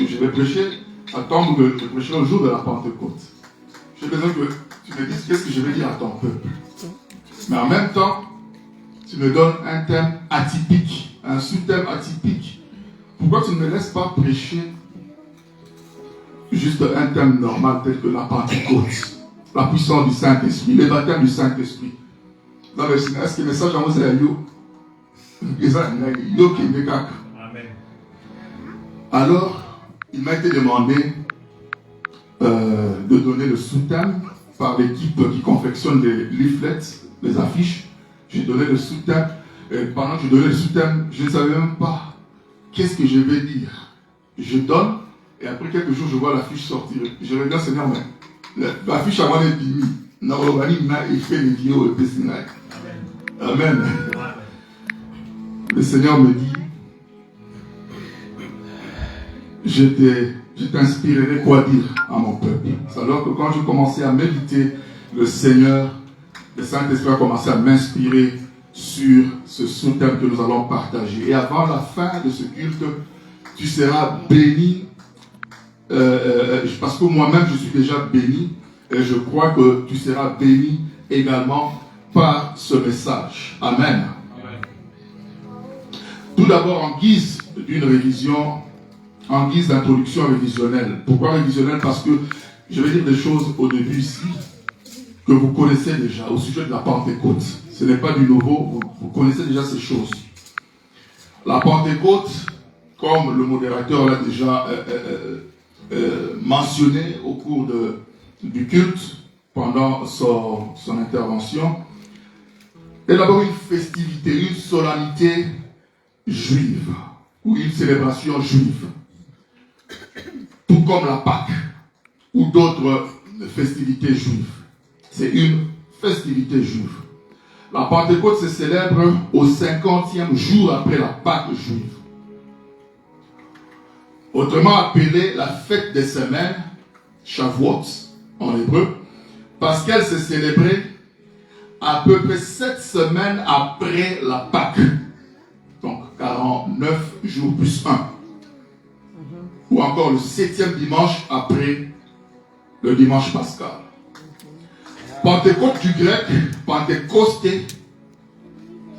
que je vais prêcher à ton peuple, je prêcherai au jour de la Pentecôte. J'ai besoin que tu me dises qu'est-ce que je vais dire à ton peuple. Mais en même temps, tu me donnes un thème atypique, un sous-thème atypique. Pourquoi tu ne me laisses pas prêcher juste un thème normal tel que la Pentecôte, la puissance du Saint-Esprit, le baptême du Saint-Esprit. Dans le Seigneur, est-ce que le message en vous est yo? Amen. Alors, il m'a été demandé de donner le sous-thème par l'équipe qui confectionne les leaflets, les affiches. J'ai donné le sous-thème. Et pendant que je donnais le sous-thème, je ne savais même pas qu'est-ce que je vais dire. Je donne, et après quelques jours, je vois l'affiche sortir. Je regarde, Seigneur, mais l'affiche à moi est finie. Amen. Le Seigneur me dit, je t'inspirerai quoi dire à mon peuple. C'est alors que quand je commençais à méditer, le Seigneur, le Saint-Esprit a commencé à m'inspirer sur ce sous-thème que nous allons partager. Et avant la fin de ce culte, tu seras béni, parce que moi-même je suis déjà béni, et je crois que tu seras béni également par ce message. Amen. Tout d'abord, en guise d'une révision, en guise d'introduction révisionnelle. Pourquoi révisionnelle? Parce que je vais dire des choses au début ici que vous connaissez déjà au sujet de la Pentecôte. Ce n'est pas du nouveau, vous connaissez déjà ces choses. La Pentecôte, comme le modérateur l'a déjà mentionné au cours du culte, pendant son intervention, est d'abord une festivité, une solennité juive, ou une célébration juive. Tout comme la Pâque, ou d'autres festivités juives. C'est une festivité juive. La Pentecôte se célèbre au 50e jour après la Pâque juive. Autrement appelée la fête des semaines, Shavuot en hébreu, parce qu'elle s'est célébrée à peu près 7 semaines après la Pâque. Donc 49 jours plus 1. Ou encore le 7e dimanche après le dimanche pascal. Pentecôte du grec, Pentecôste,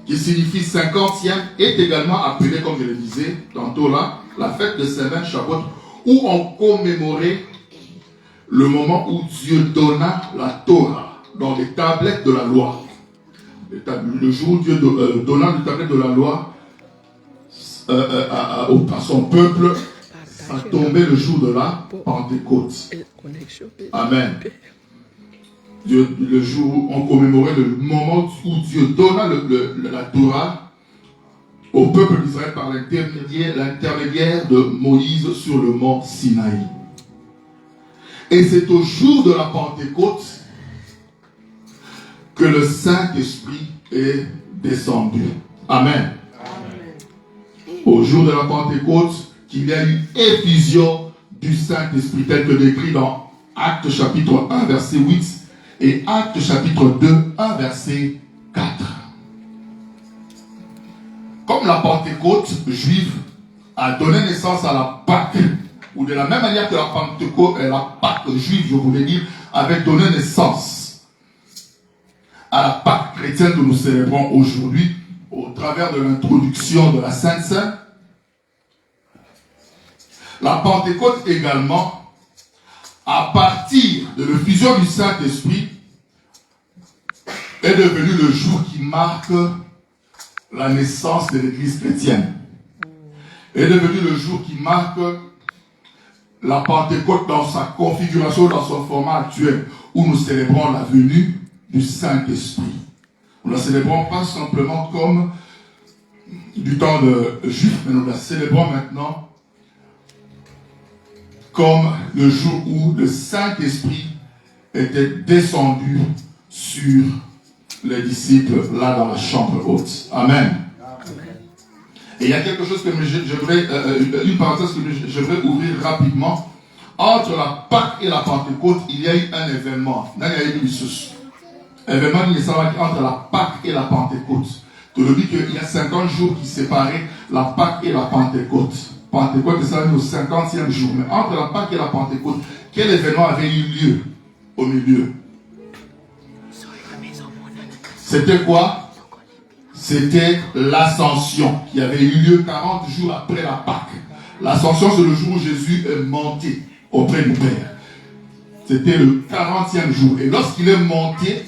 qui signifie 50e, est également appelée, comme je le disais tantôt là, la fête de semaine Shavuot, où on commémorait le moment où Dieu donna la Torah dans les tablettes de la loi. Le jour où Dieu donna les tablettes de la loi à son peuple, ça tombait le jour de la Pentecôte. Amen. Le jour où on commémorait le moment où Dieu donna la Torah au peuple d'Israël par l'intermédiaire de Moïse sur le mont Sinaï. Et c'est au jour de la Pentecôte que le Saint-Esprit est descendu. Amen. Au jour de la Pentecôte, qu'il y a eu effusion du Saint-Esprit, tel que décrit dans Actes chapitre 1, verset 8 et Actes chapitre 2, 1, verset 4. Comme la Pentecôte juive a donné naissance à la Pâque, ou de la même manière que la Pentecôte et la Pâque juive, je voulais dire, avait donné naissance à la Pâque chrétienne que nous célébrons aujourd'hui, au travers de l'introduction de la Sainte Seine. La Pentecôte également, à partir de l'effusion du Saint-Esprit, est devenu le jour qui marque la naissance de l'Église chrétienne. Est devenu le jour qui marque la Pentecôte dans sa configuration, dans son format actuel, où nous célébrons la venue du Saint-Esprit. Nous ne la célébrons pas simplement comme du temps de Juifs, mais nous la célébrons maintenant comme le jour où le Saint-Esprit était descendu sur les disciples là dans la chambre haute. Amen. Et il y a quelque chose que une parenthèse que je vais ouvrir rapidement. Entre la Pâque et la Pentecôte, il y a eu un événement. Événement entre la Pâque et la Pentecôte. Tu le dis qu'il y a 50 jours qui séparaient la Pâque et la Pentecôte. Pentecôte, et ça arrive au 50e jour. Mais entre la Pâque et la Pentecôte, quel événement avait eu lieu au milieu? C'était quoi? C'était l'ascension qui avait eu lieu 40 jours après la Pâque. L'ascension, c'est le jour où Jésus est monté auprès du Père. C'était le 40e jour. Et lorsqu'il est monté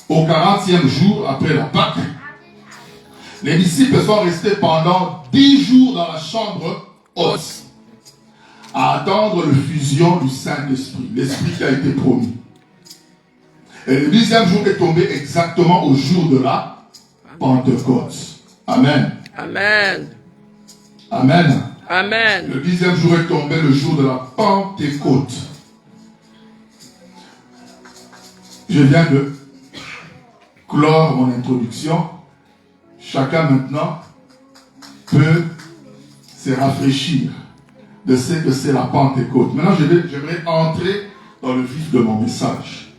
au 40e jour après la Pâque, les disciples sont restés pendant 10 jours dans la chambre haute à attendre l'effusion du Saint-Esprit, l'Esprit qui a été promis. Et le 10e jour est tombé exactement au jour de la Pentecôte. Amen. Amen. Amen. Amen. Le 10e jour est tombé le jour de la Pentecôte. Je viens de clore mon introduction. Chacun maintenant peut se rafraîchir de ce que c'est la Pentecôte. Maintenant, j'aimerais entrer dans le vif de mon message.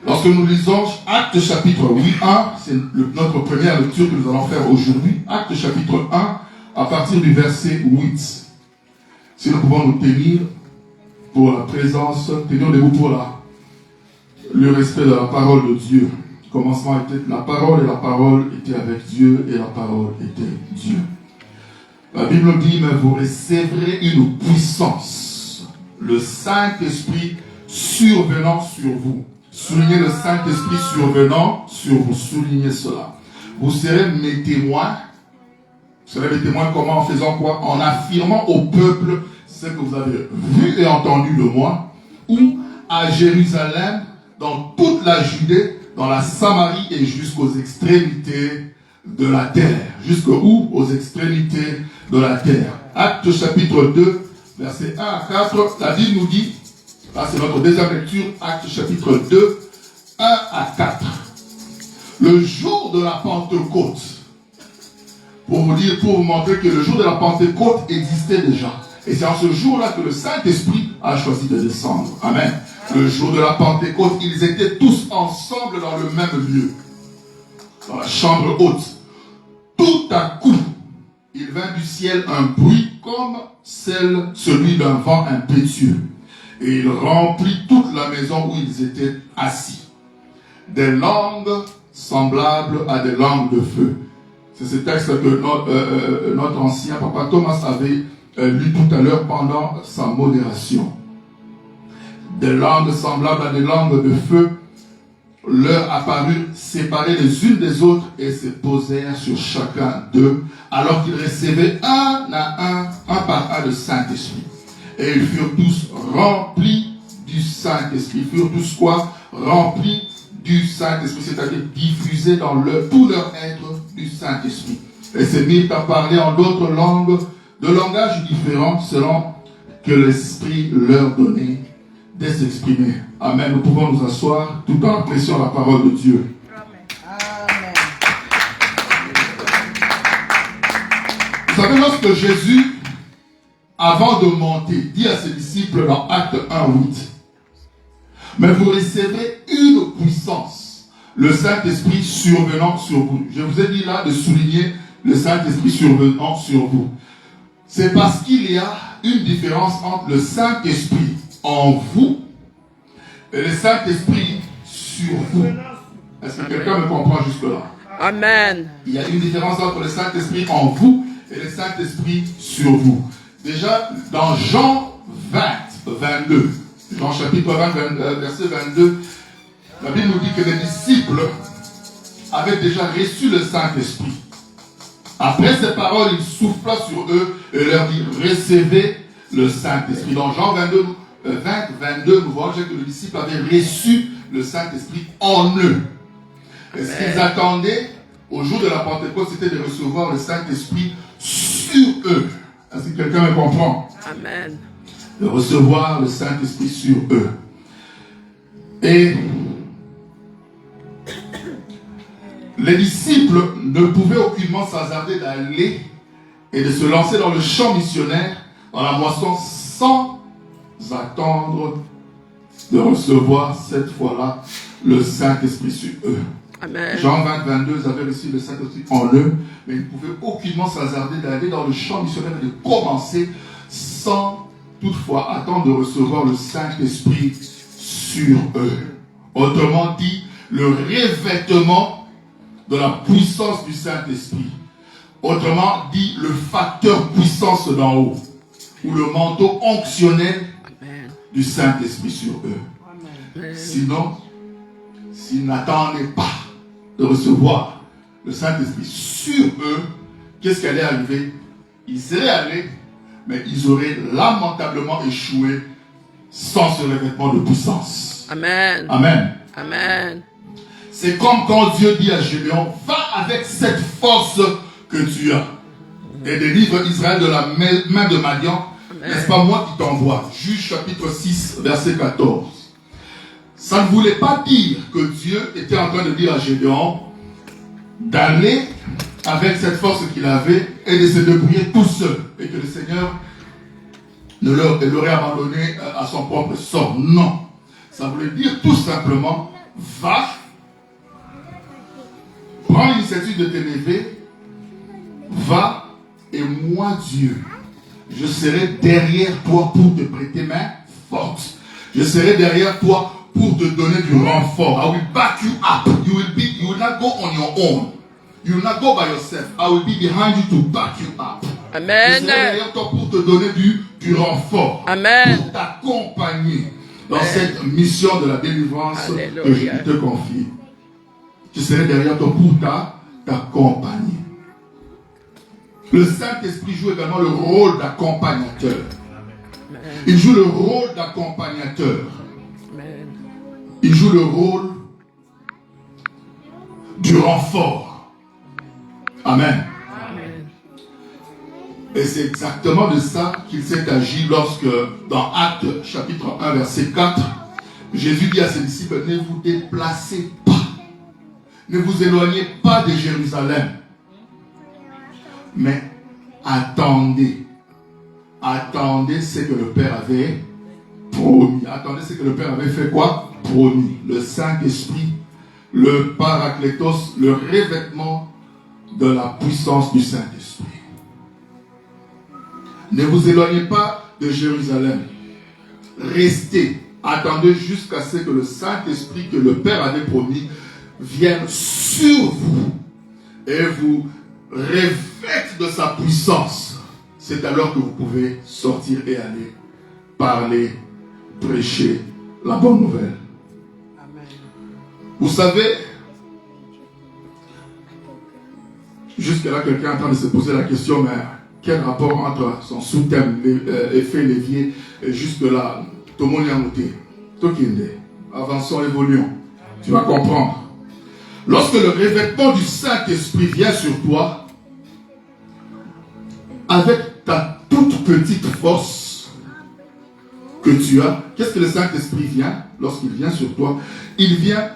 Lorsque nous lisons Actes chapitre 1, c'est notre première lecture que nous allons faire aujourd'hui. Actes chapitre 1, à partir du verset 8. Si nous pouvons nous tenir pour la présence, tenir debout pour le respect de la parole de Dieu. Le commencement était la parole, et la parole était avec Dieu, et la parole était Dieu. La Bible dit, mais vous recevrez une puissance, le Saint-Esprit survenant sur vous. Soulignez le Saint-Esprit survenant sur vous, soulignez cela. Vous serez mes témoins. Vous serez mes témoins comment? En faisant quoi? En affirmant au peuple ce que vous avez vu et entendu de moi, ou à Jérusalem, dans toute la Judée, dans la Samarie et jusqu'aux extrémités de la terre. Jusqu'où? Aux extrémités de la terre. Actes chapitre 2, versets 1 à 4, la Bible nous dit, là c'est notre deuxième lecture, Actes chapitre 2, 1 à 4. Le jour de la Pentecôte, pour vous montrer que le jour de la Pentecôte existait déjà. Et c'est en ce jour-là que le Saint-Esprit a choisi de descendre. Amen. Le jour de la Pentecôte, ils étaient tous ensemble dans le même lieu, dans la chambre haute. Tout à coup, il vint du ciel un bruit comme celui d'un vent impétueux. Et il remplit toute la maison où ils étaient assis. Des langues semblables à des langues de feu. C'est ce texte que notre ancien papa Thomas avait lu tout à l'heure pendant sa modération. Des langues semblables à des langues de feu leur apparurent séparées les unes des autres et se posèrent sur chacun d'eux, alors qu'ils recevaient un par un le Saint-Esprit. Et ils furent tous remplis du Saint-Esprit. Ils furent tous quoi? Remplis du Saint-Esprit, c'est-à-dire diffusés dans tout leur être du Saint-Esprit. Et se mirent à parler en d'autres langues, de langages différents, selon que l'Esprit leur donnait de s'exprimer. Amen. Nous pouvons nous asseoir tout en appréciant la parole de Dieu. Amen. Vous savez, lorsque Jésus, avant de monter, dit à ses disciples dans Acte 1:8, mais vous recevez une puissance, le Saint-Esprit survenant sur vous. Je vous ai dit là de souligner le Saint-Esprit survenant sur vous. C'est parce qu'il y a une différence entre le Saint-Esprit en vous et le Saint-Esprit sur vous. Est-ce que quelqu'un me comprend jusque-là? Amen. Il y a une différence entre le Saint-Esprit en vous et le Saint-Esprit sur vous. Déjà, dans Jean 22, Jean chapitre 20, verset 22, la Bible nous dit que les disciples avaient déjà reçu le Saint-Esprit. Après ces paroles, il souffla sur eux et leur dit, recevez le Saint-Esprit. Dans Jean 22, nous voyons que les disciples avaient reçu le Saint-Esprit en eux. Et ce qu'ils attendaient au jour de la Pentecôte, c'était de recevoir le Saint-Esprit sur eux. Est-ce que quelqu'un me comprend? Amen. De recevoir le Saint-Esprit sur eux. Et les disciples ne pouvaient aucunement s'hasarder d'aller et de se lancer dans le champ missionnaire, dans la moisson, sans attendre de recevoir cette fois-là le Saint-Esprit sur eux. Amen. Jean 20, 22 avait reçu le Saint-Esprit en eux, mais ils ne pouvaient aucunement s'hasarder d'aller dans le champ missionnaire et de commencer sans toutefois attendre de recevoir le Saint-Esprit sur eux. Autrement dit, le revêtement de la puissance du Saint-Esprit. Autrement dit, le facteur puissance d'en haut, ou le manteau onctionnel Amen. du Saint-Esprit sur eux. Amen. Sinon, s'ils n'attendaient pas de recevoir le Saint-Esprit sur eux, qu'est-ce qui allait arriver? Ils seraient allés, mais ils auraient lamentablement échoué sans ce revêtement de puissance. Amen. Amen. Amen. C'est comme quand Dieu dit à Gédéon, va avec cette force que tu as et délivre Israël de la main de Madian. N'est-ce pas moi qui t'envoie? Juge chapitre 6, verset 14. Ça ne voulait pas dire que Dieu était en train de dire à Gédéon d'aller avec cette force qu'il avait et de se débrouiller tout seul et que le Seigneur l'aurait abandonné à son propre sort. Non. Ça voulait dire tout simplement, va, prends l'initiative de t'élever, va, et moi Dieu, je serai derrière toi pour te prêter main forte. Je serai derrière toi pour te donner du renfort. I will back you up. You will not go on your own. You will not go by yourself. I will be behind you to back you up. Amen. Je serai derrière toi pour te donner du renfort. Amen. Pour t'accompagner dans cette mission de la délivrance Alléluia. que je te confie. Je serai derrière toi pour t'accompagner. Le Saint-Esprit joue également le rôle d'accompagnateur. Il joue le rôle d'accompagnateur. Il joue le rôle du renfort. Amen. Et c'est exactement de ça qu'il s'est agi lorsque, dans Actes chapitre 1, verset 4, Jésus dit à ses disciples, ne vous déplacez pas, ne vous éloignez pas de Jérusalem, mais attendez. Attendez ce que le Père avait promis. Attendez ce que le Père avait fait quoi? Promis. Le Saint-Esprit, le Paraclétos, le revêtement de la puissance du Saint-Esprit. Ne vous éloignez pas de Jérusalem. Restez. Attendez jusqu'à ce que le Saint-Esprit que le Père avait promis vienne sur vous et vous revête de sa puissance. C'est alors que vous pouvez sortir et aller parler, prêcher la bonne nouvelle. Amen. Vous savez, jusqu'à là, quelqu'un est en train de se poser la question, mais quel rapport entre son sous-thème, effet levier, et jusque-là, tout le monde est noté. Avançons, évoluons. Tu vas comprendre. Lorsque le revêtement du Saint-Esprit vient sur toi, avec ta toute petite force que tu as, qu'est-ce que le Saint-Esprit vient? Lorsqu'il vient sur toi, il vient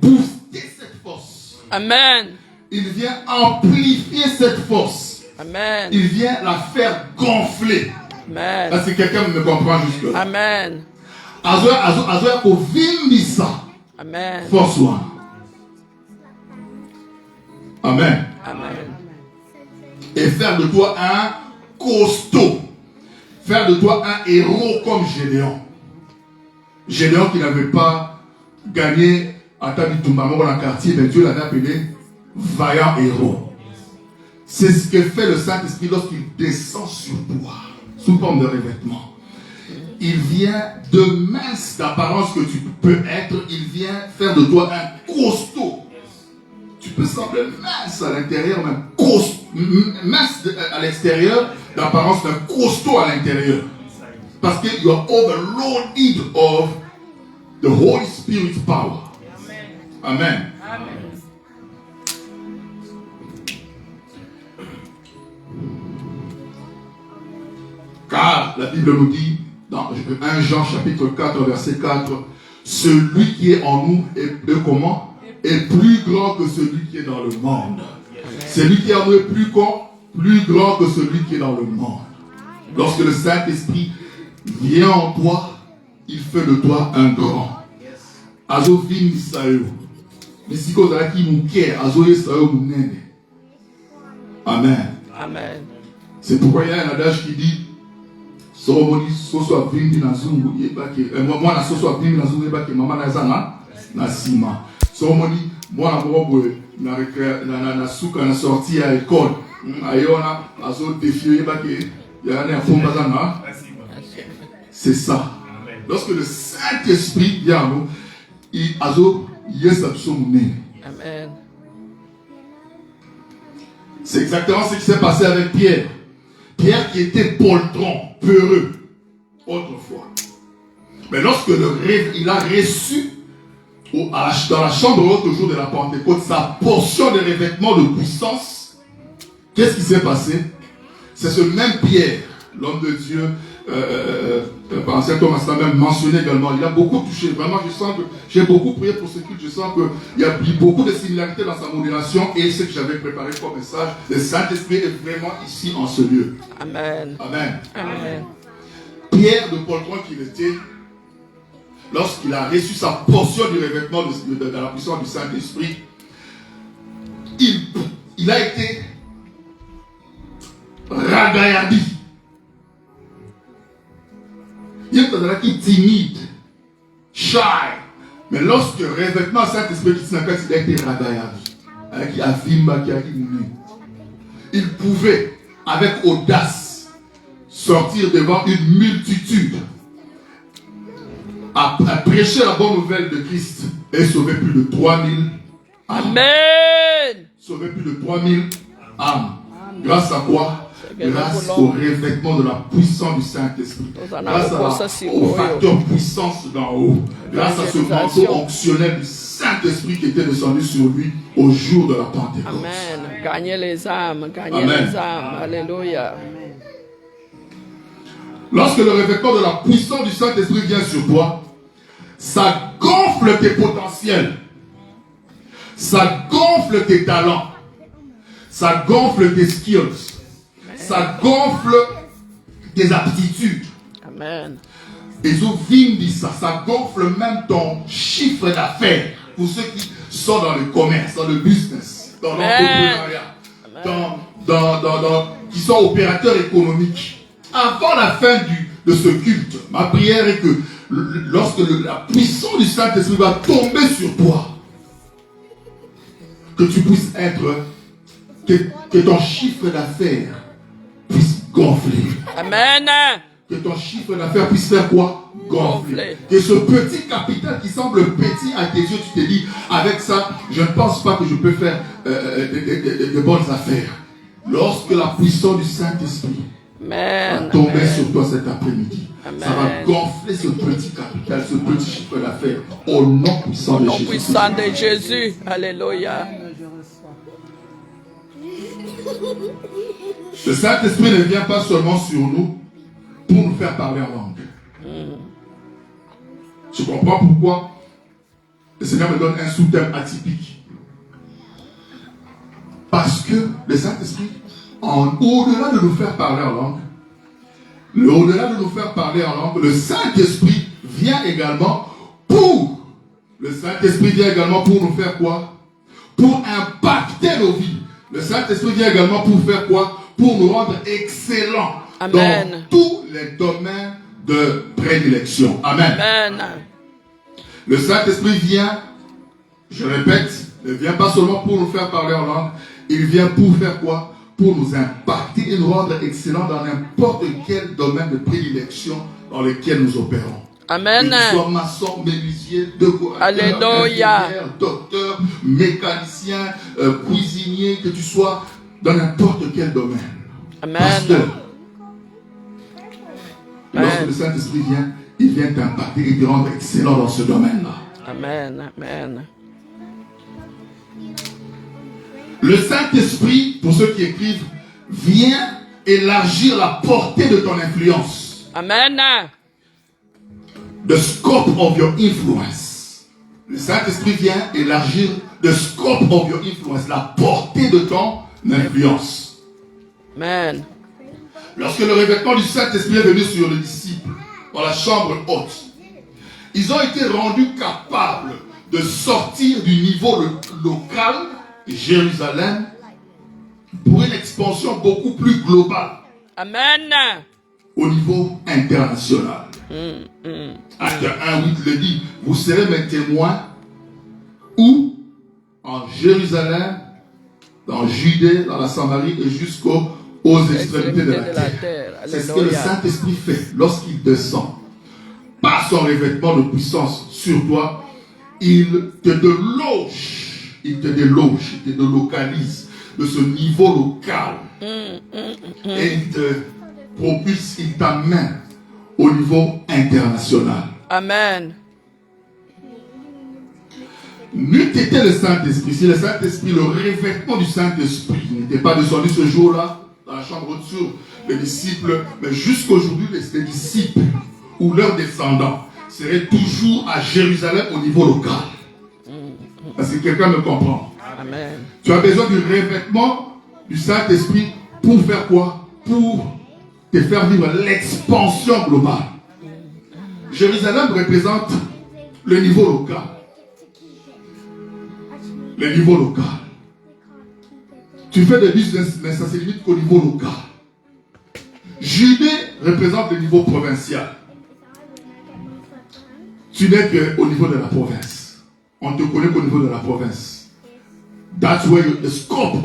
booster cette force. Amen. Il vient amplifier cette force. Amen. Il vient la faire gonfler. Amen. Est-ce que quelqu'un me comprend jusque-là? Amen. Azoya kovimbisa. Amen. Force one. Amen. Amen. Et faire de toi un costaud. Faire de toi un héros comme Gédéon. Gédéon qui n'avait pas gagné à Tabitumamo dans le quartier, mais Dieu l'avait appelé vaillant héros. C'est ce que fait le Saint-Esprit lorsqu'il descend sur toi, sous forme de revêtement. Il vient de mince d'apparence que tu peux être, il vient faire de toi un costaud. Tu peux sembler mince à l'intérieur, même mince à l'extérieur, d'apparence d'un costaud à l'intérieur. Parce que you are overloaded of the Holy Spirit power. Amen. Amen. Car la Bible nous dit, dans 1 Jean chapitre 4, verset 4, celui qui est en nous est comment? Est plus grand que celui qui est dans le monde. Celui qui est en nous est plus grand que celui qui est dans le monde. Lorsque le Saint-Esprit vient en toi, il fait de toi un grand. Azovin Isaïe. bisika ozalaki moke azoyesa yo monene. Amen. Amen. C'est pourquoi il y a un adage qui dit Soromoni soso avimbi na zungu yebake mwana soso avimbi na zungu yebake mama na zana na sima. Soromoni mwana moko na suka na sortie à école. Ayona azo défier yebake yana ya fomba zana. C'est ça. Lorsque le Saint-Esprit vient à nous, il azo yesa biso monene. Amen. C'est exactement ce qui s'est passé avec Pierre. Pierre qui était poltron, peureux, autrefois. Mais lorsque il a reçu dans la chambre haute au jour de la Pentecôte sa portion de revêtement de puissance, qu'est-ce qui s'est passé? C'est ce même Pierre, l'homme de Dieu, par cet homme a même mentionné également, il a beaucoup touché. Vraiment, je sens que j'ai beaucoup prié pour ce culte. Je sens qu'il y a beaucoup de similarités dans sa modération et ce que j'avais préparé comme message. Le Saint-Esprit est vraiment ici en ce lieu. Amen. Amen. Amen. Pierre de poltron qu'il était, lorsqu'il a reçu sa portion du revêtement de la puissance du Saint-Esprit, il a été ragaillardi. Il est timide, shy. Mais lorsque le revêtement Saint-Esprit qui il a été ragaillardi, il pouvait, avec audace, sortir devant une multitude, à prêcher la bonne nouvelle de Christ et sauver plus de 3000 âmes. Amen. Sauver plus de 3000 âmes. Grâce à quoi? Grâce au revêtement de la puissance du Saint-Esprit. Grâce au facteur puissance d'en haut. Grâce à ce manteau onctionnel du Saint-Esprit qui était descendu sur lui au jour de la Pentecôte. Amen. Gagnez les âmes. Gagnez Amen. les âmes. Alléluia. Lorsque le revêtement de la puissance du Saint-Esprit vient sur toi, ça gonfle tes potentiels. Ça gonfle tes talents. Ça gonfle tes skills. Ça gonfle tes aptitudes. Amen. Et ça gonfle même ton chiffre d'affaires. Pour ceux qui sont dans le commerce, dans le business, dans l'entrepreneuriat, qui sont opérateurs économiques. Avant la fin de ce culte, ma prière est que lorsque la puissance du Saint-Esprit va tomber sur toi, que tu puisses être, que ton chiffre d'affaires puisse gonfler. Amen. Que ton chiffre d'affaires puisse faire quoi? Gonfler. Que ce petit capital qui semble petit à tes yeux, tu te dis, avec ça, je ne pense pas que je peux faire de bonnes affaires. Lorsque la puissance du Saint-Esprit va tomber sur toi cet après-midi, ça va gonfler ce petit capital, ce petit chiffre d'affaires, au nom puissant de Jésus. Au nom puissant de Jésus. Alléluia. Le Saint-Esprit ne vient pas seulement sur nous pour nous faire parler en langue. Je comprends pourquoi le Seigneur me donne un sous-thème atypique. Parce que le Saint-Esprit, au-delà de nous faire parler en langue, au-delà de nous faire parler en langue, le Saint-Esprit vient également pour nous faire quoi? Pour impacter nos vies. Le Saint-Esprit vient également pour faire quoi? Pour nous rendre excellents. Amen. Dans tous les domaines de prédilection. Amen. Amen. Le Saint-Esprit vient, je répète, ne vient pas seulement pour nous faire parler en langue, il vient pour faire quoi? Pour nous impacter et nous rendre excellents dans n'importe quel domaine de prédilection dans lequel nous opérons. Amen. Que tu sois maçon, menuisier, décorateur, ingénieur, docteur, mécanicien, cuisinier, que tu sois dans n'importe quel domaine. Amen. Pasteur. Lorsque le Saint-Esprit vient, il vient t'impacter et te rendre excellent dans ce domaine-là. Amen. Amen. Le Saint-Esprit, pour ceux qui écrivent, vient élargir la portée de ton influence. Amen. The scope of your influence. Le Saint-Esprit vient élargir the scope of your influence, la portée de ton influence. Amen. Lorsque le revêtement du Saint-Esprit est venu sur les disciples dans la chambre haute, ils ont été rendus capables de sortir du niveau local, Jérusalem, pour une expansion beaucoup plus globale. Amen. Au niveau international. Acte 1:8 le dit, vous serez mes témoins où? En Jérusalem, dans Judée, dans la Samarie et jusqu'aux extrémités de la terre. C'est ce que le Saint-Esprit fait lorsqu'il descend. Par son revêtement de puissance sur toi, il te déloge, il te délocalise de ce niveau local. Et il te propulse, il t'amène au niveau international. Amen. N'eût été le Saint-Esprit, si le Saint-Esprit, le revêtement du Saint-Esprit n'était pas descendu ce jour-là dans la chambre de sur les disciples, mais jusqu'aujourd'hui, les disciples ou leurs descendants seraient toujours à Jérusalem au niveau local. Est-ce que quelqu'un me comprend? Amen. Tu as besoin du revêtement du Saint-Esprit pour faire quoi? Pour te faire vivre l'expansion globale. Jérusalem représente le niveau local. Le niveau local. Tu fais des business, mais ça se limite qu'au niveau local. Judée représente le niveau provincial. Tu n'es qu'au niveau de la province. On te connaît qu'au niveau de la province. That's where your scope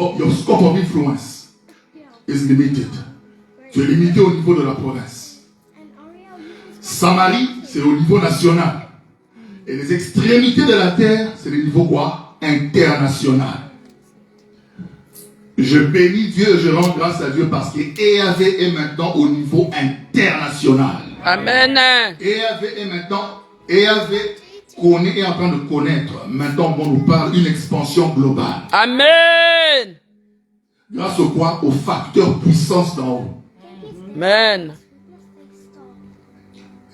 of influence is limited. Tu es limité au niveau de la province. Samarie, c'est au niveau national. Et les extrémités de la terre, c'est le niveau quoi? International. Je bénis Dieu et je rends grâce à Dieu parce que EAV est maintenant au niveau international. Amen. EAV est maintenant, EAV est en train de connaître. Maintenant, on nous parle d'une expansion globale. Amen. Grâce au quoi? Au facteur puissance d'en haut. Amen.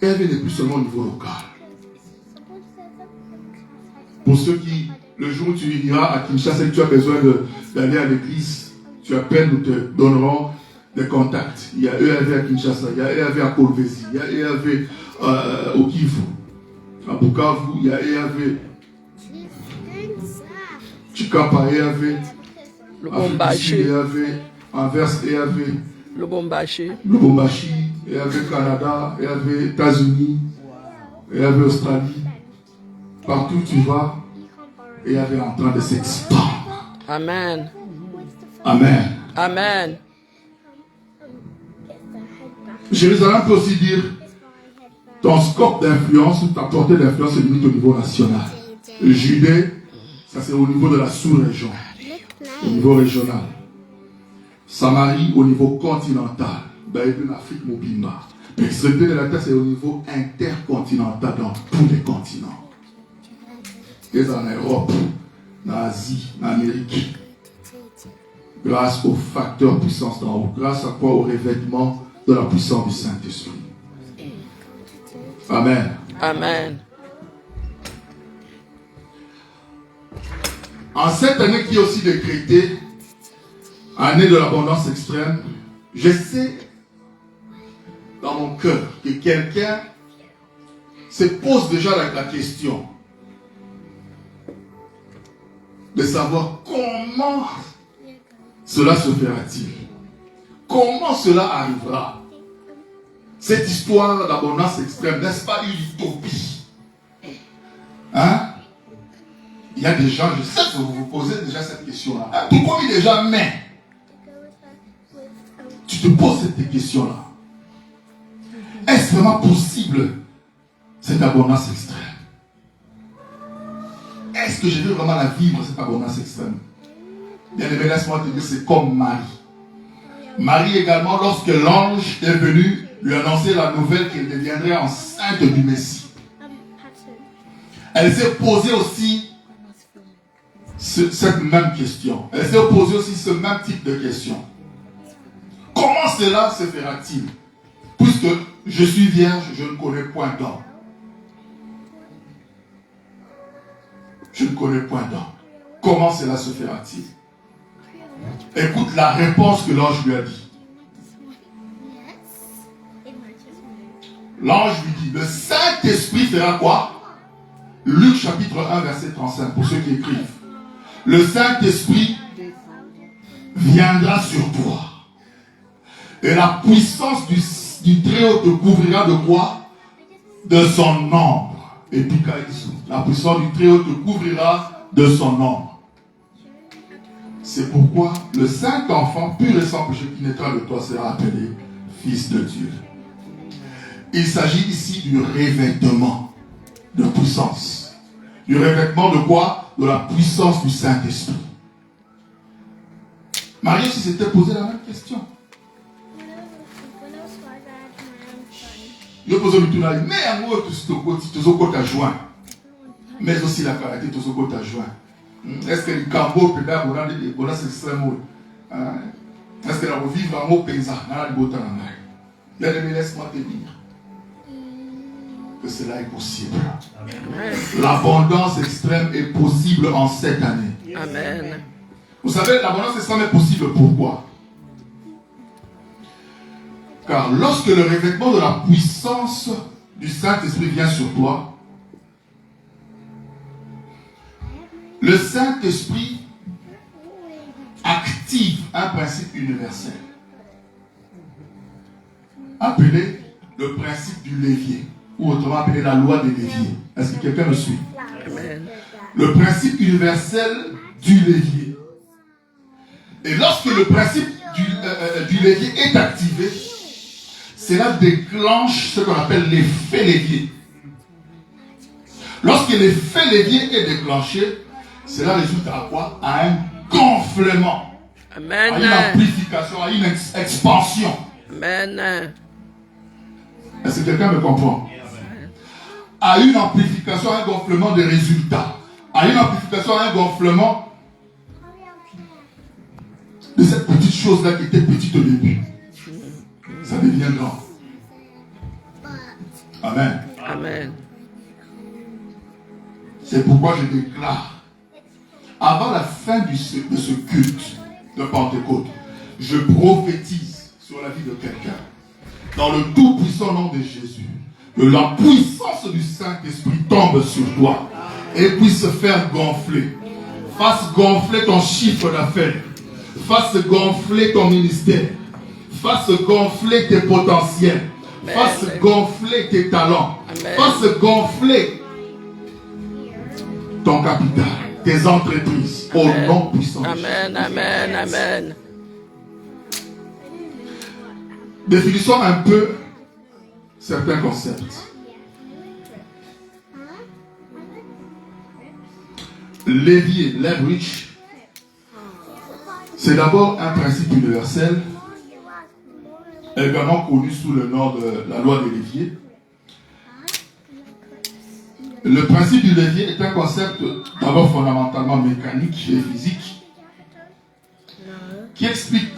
EAV n'est plus seulement au niveau local. Pour ceux qui, le jour où tu iras à Kinshasa et que tu as besoin d'aller à l'église, tu appelles, nous te donnerons des contacts. Il y a EAV à Kinshasa, il y a EAV à Kolwezi, il y a EAV au Kivu, à Bukavu, il y a EAV Chikapa, EAV Lubumbashi, EAV Anvers, EAV Lubumbashi, EAV Canada, EAV États-Unis, EAV Australie. Partout où tu vas, EAV est en train de s'expandre. Amen. Amen. Amen. Jérusalem peut aussi dire ton scope d'influence ou ta portée d'influence est limite au niveau national. Judée, ça c'est au niveau de la sous-région, au niveau régional. Samarie au niveau continental. L'Afrique Mobimba. L'extrémité de la terre c'est au niveau intercontinental dans tous les continents. Et en Europe, en Asie, en Amérique. Grâce au facteur puissance d'en haut. Grâce à quoi? Au revêtement de la puissance du Saint-Esprit. Amen. Amen. En cette année qui est aussi décrétée, année de l'abondance extrême, je sais dans mon cœur que quelqu'un se pose déjà la question de savoir comment cela se fera-t-il? Comment cela arrivera? Cette histoire d'abondance extrême, n'est-ce pas une utopie? Hein? Il y a des gens, je sais que vous vous posez déjà cette question-là. Hein? Pourquoi il déjà mais? Tu te poses cette question-là. Est-ce vraiment possible cette abondance extrême? Est-ce que je vais vraiment la vivre, cette abondance extrême? Bien aimé, laisse-moi te dire, c'est comme Marie. Marie également, lorsque l'ange est venu lui annoncer la nouvelle qu'elle deviendrait enceinte du Messie, elle s'est posée aussi cette même question. Elle s'est posée aussi ce même type de question. Comment cela se fera-t-il? Puisque je suis vierge, je ne connais point d'homme. Je ne connais point d'homme. Comment cela se fera-t-il? Écoute la réponse que l'ange lui a dit. L'ange lui dit, le Saint-Esprit fera quoi? Luc chapitre 1, verset 35, pour ceux qui écrivent. Le Saint-Esprit viendra sur toi. Et la puissance du Très-Haut te couvrira de quoi? De son ombre. Et puis, la puissance du Très-Haut te couvrira de son ombre. C'est pourquoi le Saint-Enfant, pur et sans péché qui naîtra de toi, sera appelé Fils de Dieu. Il s'agit ici du revêtement de puissance. Du revêtement de quoi? De la puissance du Saint-Esprit. Marie aussi s'était posé la même question. Je pose une question. Mais en gros, tout ce que tu as joint. Mais aussi la caractère, tout ce que tu as joint. Est-ce que le cambo peut être bon, c'est extrêmement. Est-ce que la revivre en mot paysan? Bien aimé, laisse-moi te dire que cela est possible. L'abondance extrême est possible en cette année. Amen. Vous savez, l'abondance extrême est possible pourquoi? Car lorsque le revêtement de la puissance du Saint-Esprit vient sur toi, le Saint-Esprit active un principe universel appelé le principe du levier, ou autrement appelé la loi des leviers. Est-ce que quelqu'un me suit? Amen. Le principe universel du levier. Et lorsque le principe du levier est activé, cela déclenche ce qu'on appelle l'effet levier. Lorsque l'effet levier est déclenché, cela résulte à quoi? À un gonflement, Amen. à une amplification, à une expansion. Amen. Est-ce que quelqu'un me comprend? À une amplification, à un gonflement des résultats, à une amplification, à un gonflement de cette petite chose-là qui était petite au début. Ça devient grand. Amen. Amen. C'est pourquoi je déclare, avant la fin de ce culte de Pentecôte, je prophétise sur la vie de quelqu'un, dans le tout-puissant nom de Jésus, que la puissance du Saint-Esprit tombe sur toi et puisse faire gonfler, fasse gonfler ton chiffre d'affaires, fasse gonfler ton ministère, fasse gonfler tes potentiels, fasse gonfler tes talents, fasse gonfler ton capital, tes entreprises, au nom puissant. Amen, amen, amen. Définissons un peu certains concepts. Levier, leverage, c'est d'abord un principe universel, également connu sous le nom de la loi des leviers. Le principe du levier est un concept d'abord fondamentalement mécanique et physique qui explique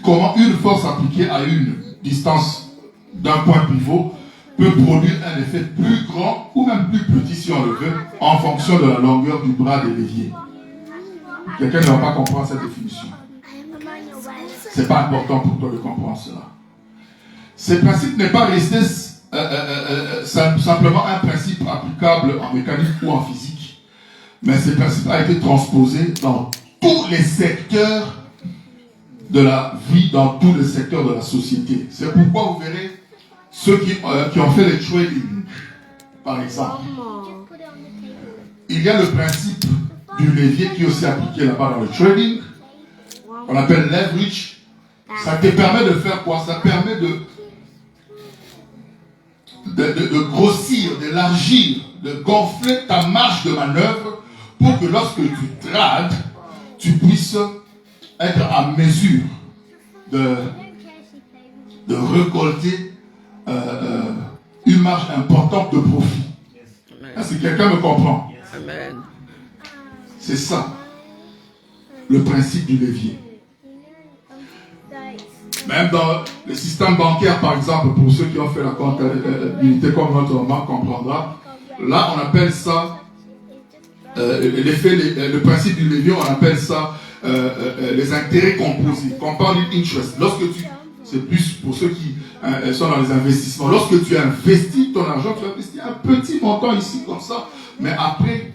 comment une force appliquée à une distance d'un point pivot peut produire un effet plus grand ou même plus petit si on le veut en fonction de la longueur du bras des leviers. Quelqu'un ne va pas comprendre cette définition. Ce n'est pas important pour toi de comprendre cela. Ce principe n'est pas resté simplement un principe applicable en mécanique ou en physique, mais ce principe a été transposé dans tous les secteurs de la vie, dans tous les secteurs de la société. C'est pourquoi vous verrez ceux qui ont fait le trading, par exemple. Il y a le principe du levier qui est aussi appliqué là-bas dans le trading, qu'on appelle leverage. Ça te permet de faire quoi? Ça permet de grossir, d'élargir, de gonfler ta marge de manœuvre pour que lorsque tu trades, tu puisses être à mesure de récolter une marge importante de profit. Est-ce que quelqu'un me comprend? Amen. C'est ça, le principe du levier. Même dans le système bancaire, par exemple, pour ceux qui ont fait la comptabilité comme notre banque comprendra, là on appelle ça, le principe du levier, on appelle ça les intérêts composés, compounding interest. Lorsque C'est plus pour ceux qui sont dans les investissements. Lorsque tu investis ton argent, tu investis un petit montant ici comme ça, mais après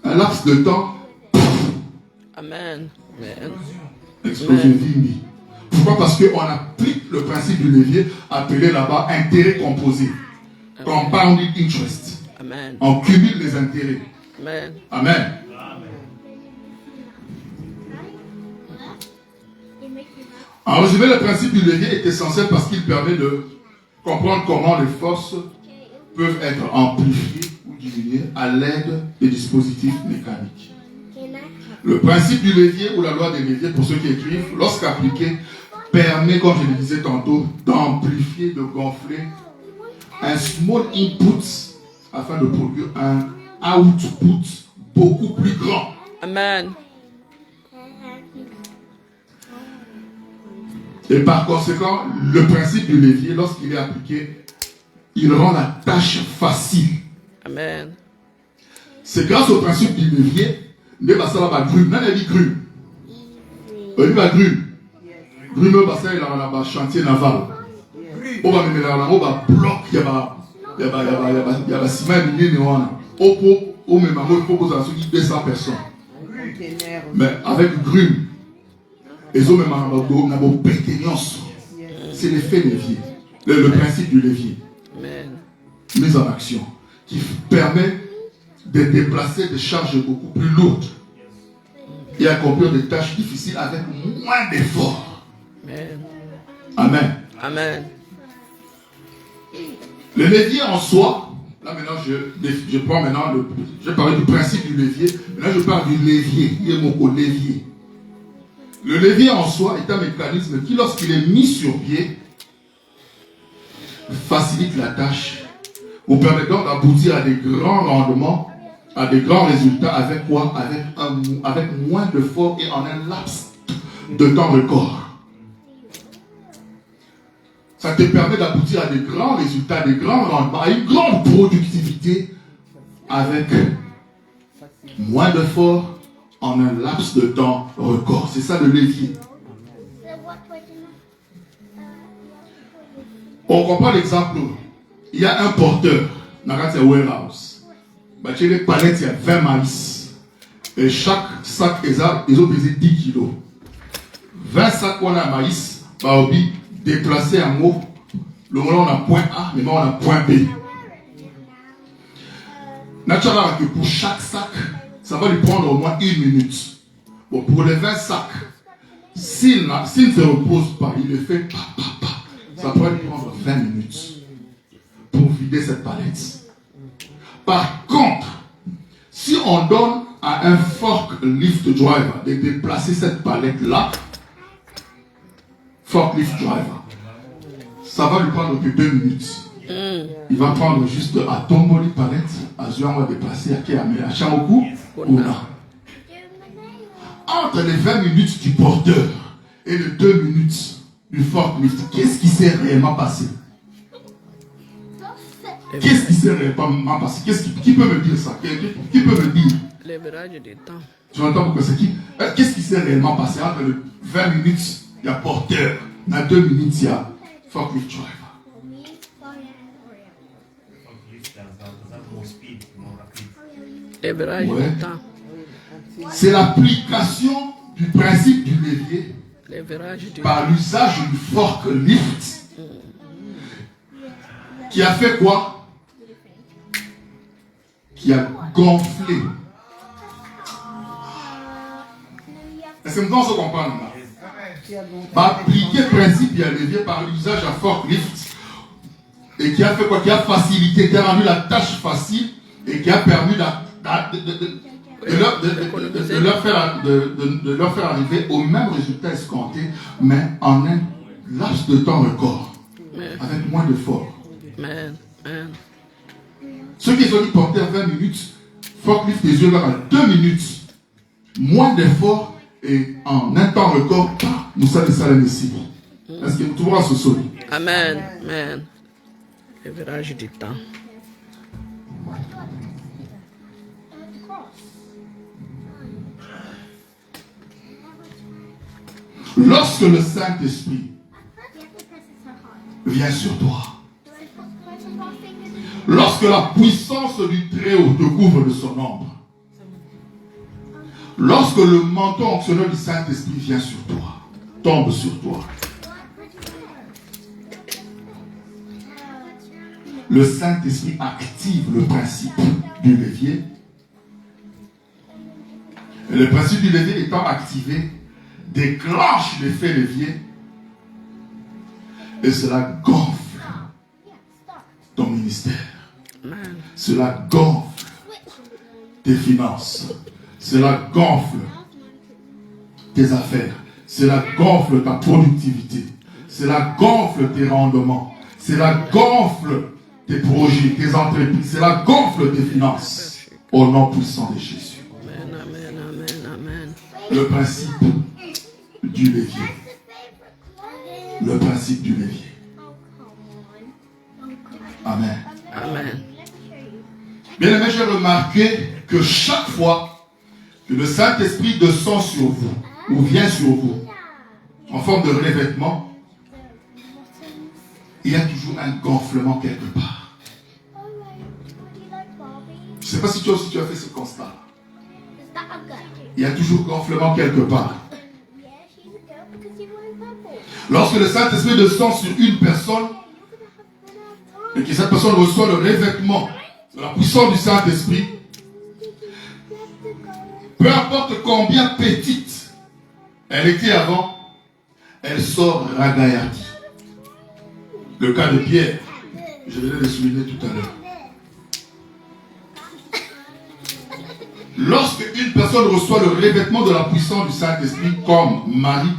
un laps de temps, Amen. Amen. explosion vimbi. Pourquoi? Parce qu'on applique le principe du levier appelé là-bas intérêt composé. Compounded interest. Amen. On cumule les intérêts. Amen. Amen. En résumé, le principe du levier est essentiel parce qu'il permet de comprendre comment les forces peuvent être amplifiées ou diminuées à l'aide des dispositifs mécaniques. Le principe du levier ou la loi des leviers, pour ceux qui écrivent, lorsqu'appliqué, permet, comme je le disais tantôt, d'amplifier, de gonfler un small input afin de produire un output beaucoup plus grand. Amen. Et par conséquent, le principe du levier, lorsqu'il est appliqué, il rend la tâche facile. Amen. C'est grâce au principe du levier, ne basa la grume, n'a dit grume. Il va grume. Grume basa il a un chantier naval. On va mettre là, on va bloc, il y a ciment minier on met ma mot, il propose à ceux qui 200 personnes. Mais avec grume, les hommes n'ont pas péteniance. C'est l'effet levier, le principe du levier. Amen. Mise en action, qui permet de déplacer des charges beaucoup plus lourdes et accomplir des tâches difficiles avec moins d'efforts. Amen. Amen. Amen. Le levier en soi, là maintenant je prends maintenant, je parlais du principe du levier, maintenant je parle du levier, il est mon levier. Le levier en soi est un mécanisme qui, lorsqu'il est mis sur pied, facilite la tâche, vous permettant d'aboutir à des grands rendements, à des grands résultats avec quoi? Avec moins d'efforts et en un laps de temps record. Ça te permet d'aboutir à des grands résultats, des grands rendements, à une grande productivité avec moins d'efforts en un laps de temps record. C'est ça le levier. On comprend l'exemple. Il y a un porteur dans un warehouse. Il y a des palettes, il y a 20 maïs. Et chaque sac, ils ont pesé 10 kilos. 20 sacs on a maïs, déplacé en haut. Le moment on a point A, le moment on a point B. Naturellement, pour chaque sac, ça va lui prendre au moins 1 minute. Bon, pour les 20 sacs, s'il ne se repose pas, il le fait ça pourrait lui prendre 20 minutes pour vider cette palette. Par contre, si on donne à un forklift driver de déplacer cette palette-là, forklift driver, ça va lui prendre que 2 minutes. Il va prendre juste à tomber les palettes, à on va déplacer à Chamoku ou là. Entre les 20 minutes du porteur et les 2 minutes du forklift, qu'est-ce qui s'est réellement passé? Qu'est-ce qui s'est réellement passé? Qui peut me dire ça? Qui peut me dire? L'évrage du temps. Tu entends pourquoi c'est qui? Qu'est-ce qui s'est réellement passé? Entre les 20 minutes, il y a porteur. Dans 2 minutes, il y a forklift driver. L'évrage du temps. C'est l'application du principe du levier par l'usage du forklift qui a fait quoi? Qui a gonflé. Est-ce que nous devons se comprendre là? Appliquer le principe du levier par l'usage d'un forklift et qui a fait quoi? Qui a facilité, qui a rendu la tâche facile et qui a permis de leur faire arriver au même résultat escompté, mais en un laps de temps record, avec moins d'efforts. Ceux qui ont dit porter 20 minutes, forklift des yeux à 2 minutes, moins d'efforts et en un temps record, nous sommes les ici. Est-ce que tout le monde se souvient? Amen. Amen. Le virage du temps. Lorsque le Saint-Esprit vient sur toi. Lorsque la puissance du Très-Haut te couvre de son ombre, lorsque le manteau onctionnel du Saint-Esprit vient sur toi, tombe sur toi, le Saint-Esprit active le principe du levier. Et le principe du levier étant activé, déclenche l'effet levier et cela gonfle ton ministère. Cela gonfle tes finances. Cela gonfle tes affaires. Cela gonfle ta productivité. Cela gonfle tes rendements. Cela gonfle tes projets, tes entreprises. Cela gonfle tes finances. Au nom puissant de Jésus. Le principe du levier. Le principe du levier. Amen. Amen. Bien aimé, j'ai remarqué que chaque fois que le Saint-Esprit descend sur vous, ou vient sur vous, en forme de revêtement, il y a toujours un gonflement quelque part. Je ne sais pas si toi aussi tu as fait ce constat. Il y a toujours gonflement quelque part. Lorsque le Saint-Esprit descend sur une personne, et que cette personne reçoit le revêtement de la puissance du Saint-Esprit, peu importe combien petite elle était avant, elle sort ragaillardie. Le cas de Pierre, je venais de le souligner tout à l'heure. Lorsque une personne reçoit le revêtement de la puissance du Saint-Esprit, comme Marie,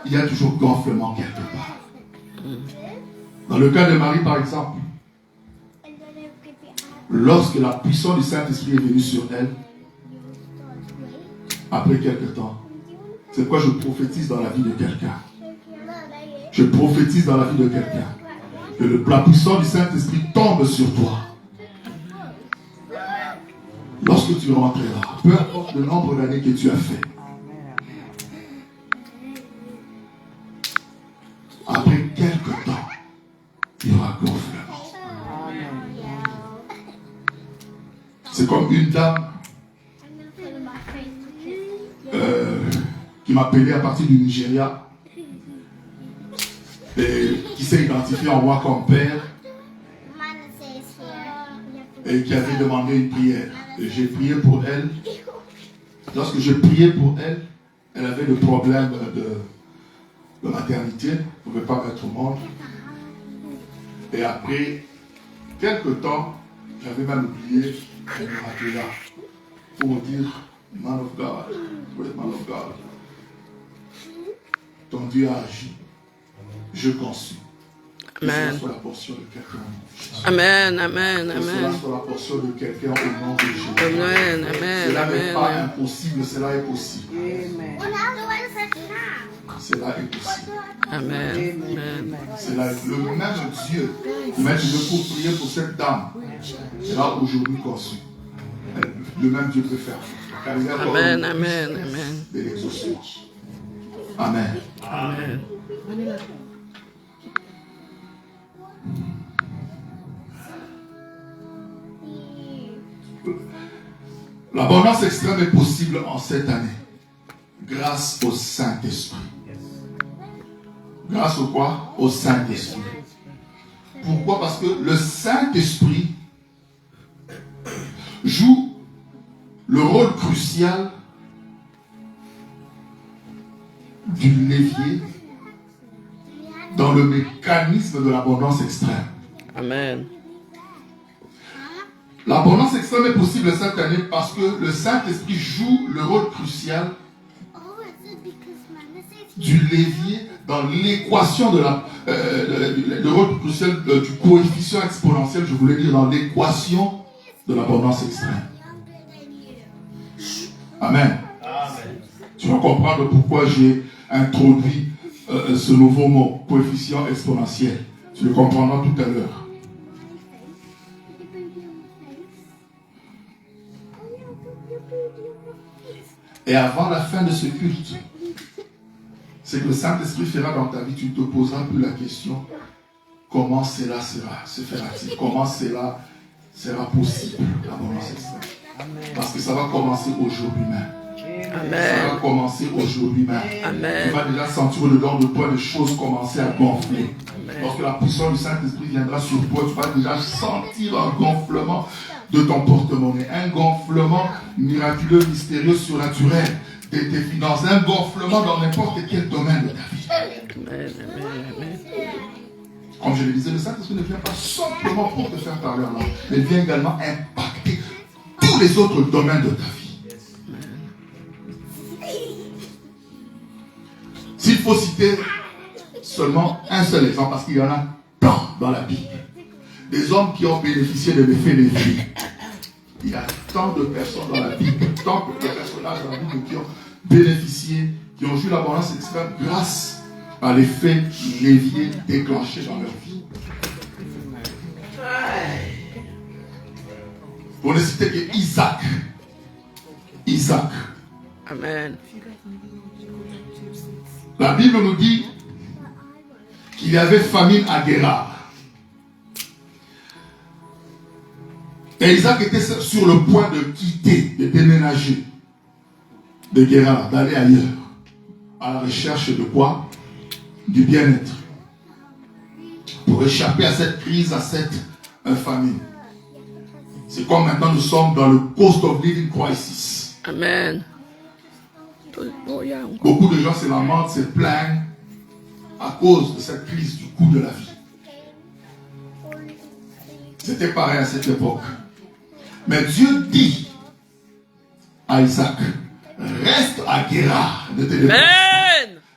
il y a toujours gonflement quelque part. Dans le cas de Marie, par exemple, lorsque la puissance du Saint-Esprit est venue sur elle, après quelque temps, c'est quoi je prophétise dans la vie de quelqu'un. Je prophétise dans la vie de quelqu'un que la puissance du Saint-Esprit tombe sur toi. Lorsque tu rentreras, peu importe le nombre d'années que tu as fait, après quelque temps, il y aura gonflement. C'est comme une dame qui m'appelait à partir du Nigeria et qui s'est identifiée en moi comme père et qui avait demandé une prière. Et j'ai prié pour elle. Lorsque j'ai prié pour elle, elle avait le problème de maternité, elle ne pouvait pas mettre au monde. Et après quelques temps, j'avais même oublié, elle me rappela pour me dire, Man of God, great man of God, ton Dieu a agi, je conçus. Amen. Que cela soit la portion de quelqu'un. Amen, amen, Que cela amen. soit la portion de quelqu'un au nom de Jésus. Amen, amen, Cela n'est pas amen. impossible, cela est possible. Amen. Cela est possible. Amen, amen. C'est le même Dieu qui m'a dit pour prier pour cette dame. Sera aujourd'hui conçu. Le même Dieu peut faire. Car il y a encore Amen, une amen, puissance amen. de l'exaucement. Amen. Amen. L'abondance extrême est possible en cette année grâce au Saint-Esprit. Grâce au quoi? Au Saint-Esprit. Pourquoi? Parce que le Saint-Esprit joue le rôle crucial du levier dans le mécanisme de l'abondance extrême. Amen. L'abondance extrême est possible cette année parce que le Saint-Esprit joue le rôle crucial du levier dans l'équation de le rôle crucial du coefficient exponentiel, je voulais dire dans l'équation de l'abondance extrême. Amen. Tu vas comprendre pourquoi j'ai introduit ce nouveau mot, coefficient exponentiel. Tu le comprendras tout à l'heure. Et avant la fin de ce culte, c'est que le Saint-Esprit fera dans ta vie, tu ne te poseras plus la question, comment cela se fera-t-il? Comment cela sera possible, l'abondance extrême? Parce que ça va commencer aujourd'hui même. Ça va commencer aujourd'hui même. Tu vas déjà sentir dedans de toi des choses commencer à gonfler. Lorsque la puissance du Saint-Esprit viendra sur toi, tu vas déjà sentir un gonflement de ton porte-monnaie. Un gonflement miraculeux, mystérieux, surnaturel de tes finances. Un gonflement dans n'importe quel domaine de ta vie. Comme je le disais, le Saint-Esprit ne vient pas simplement pour te faire parler en langue, mais il vient également impacter tous les autres domaines de ta vie. S'il faut citer seulement un seul exemple, parce qu'il y en a tant dans la Bible, des hommes qui ont bénéficié de l'effet de vie. Il y a tant de personnes dans la Bible, tant de personnages dans la Bible qui ont bénéficié, qui ont eu l'abondance extrême grâce à l'effet levier déclenché dans leur vie. Pour ne citer que Isaac. Isaac. Amen. La Bible nous dit qu'il y avait famine à Guérar. Et Isaac était sur le point de quitter, de déménager de Guérar, d'aller ailleurs, à la recherche de quoi? Du bien-être. Pour échapper à cette crise, à cette famine. C'est comme maintenant nous sommes dans le cost of living crisis. Amen. Beaucoup de gens se lamentent, se plaignent à cause de cette crise du coût de la vie. C'était pareil à cette époque. Mais Dieu dit à Isaac, reste à Guérar.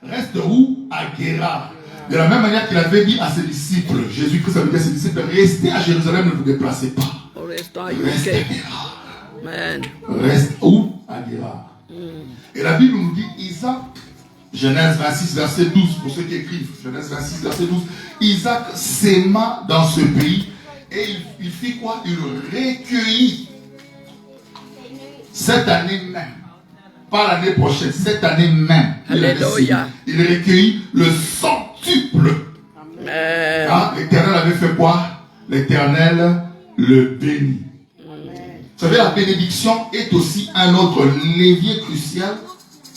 Reste où? À Guérar. De la même manière qu'il avait dit à ses disciples, Jésus-Christ avait dit à ses disciples, restez à Jérusalem, ne vous déplacez pas. Reste à Guérar. Reste où? À Guérar. Et la Bible nous dit, Isaac, Genèse 26, verset 12, pour ceux qui écrivent, Genèse 26, verset 12, Isaac s'aima dans ce pays et il fit quoi? Il recueillit cette année même, pas l'année prochaine, cette année même. Alléluia. Il recueillit le centuple. Ah, l'Éternel avait fait quoi? L'Éternel le bénit. Vous savez, la bénédiction est aussi un autre levier crucial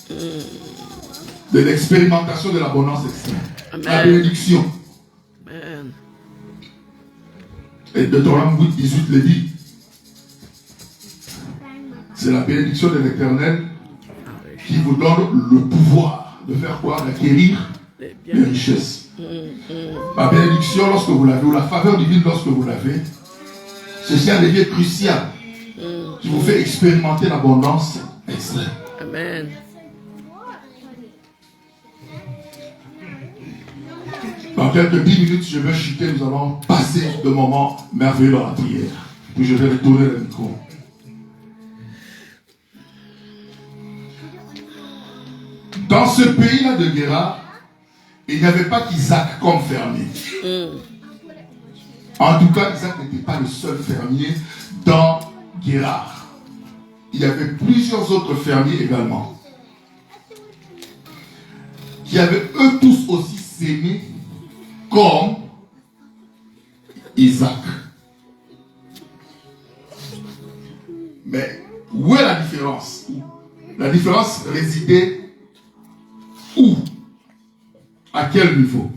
de l'expérimentation de l'abondance extrême. La bénédiction. Amen. Et Deutéronome 8, 18 le dit. C'est la bénédiction de l'Éternel qui vous donne le pouvoir de faire quoi? D'acquérir les richesses. La bénédiction, lorsque vous l'avez, ou la faveur divine lorsque vous l'avez, c'est un levier crucial qui vous fait expérimenter l'abondance extrême. Amen. Dans quelques 10 minutes, je vais chuter, nous allons passer de moments merveilleux dans la prière. Puis je vais retourner le micro. Dans ce pays-là de Guérar, il n'y avait pas qu'Isaac comme fermier. En tout cas, Isaac n'était pas le seul fermier dans Guérar. Il y avait plusieurs autres fermiers également, qui avaient eux tous aussi s'aimé comme Isaac. Mais où est la différence? La différence résidait où? À quel niveau?